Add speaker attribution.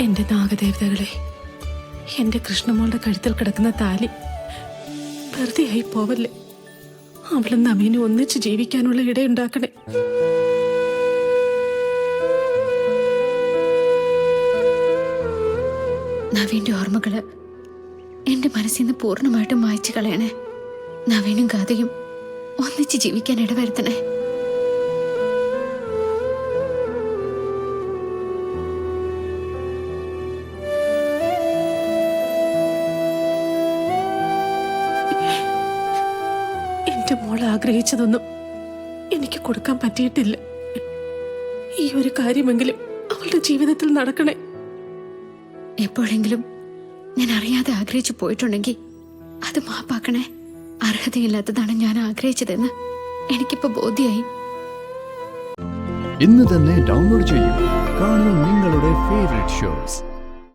Speaker 1: എന്റെ നാഗദേവതകളെ, എന്റെ കൃഷ്ണമോളുടെ കഴുത്തിൽ കിടക്കുന്ന താലി വെറുതെയായി പോവല്ലേ. അവളും നവീനും ഒന്നിച്ച് ജീവിക്കാനുള്ള ഇടയുണ്ടാക്കണേ.
Speaker 2: നവീന്റെ ഓർമ്മകള് എന്റെ മനസ്സിൽ നിന്ന് പൂർണ്ണമായിട്ടും മായ്ച്ചു കളയണേ. നവീനും ഗാഥയും ഒന്നിച്ച് ജീവിക്കാൻ ഇടവരുത്തണേ.
Speaker 1: എന്റെ മോൾ ആഗ്രഹിച്ചതൊന്നും എനിക്ക് കൊടുക്കാൻ പറ്റിയിട്ടില്ല. ഈ ഒരു കാര്യമെങ്കിലും അവളുടെ ജീവിതത്തിൽ നടക്കണേ.
Speaker 2: എപ്പോഴെങ്കിലും ഞാൻ അറിയാതെ ആഗ്രഹിച്ചു പോയിട്ടുണ്ടെങ്കിൽ അത് മാപ്പാക്കണേ. അർഹതയില്ലാത്തതാണ് ഞാൻ ആഗ്രഹിച്ചതെന്ന് എനിക്കിപ്പോ ബോധ്യായി.
Speaker 3: ഇന്ന് തന്നെ ഡൗൺലോഡ് ചെയ്യൂ. കാണൂ നിങ്ങളുടെ ഫേവറേറ്റ് ഷോസ്.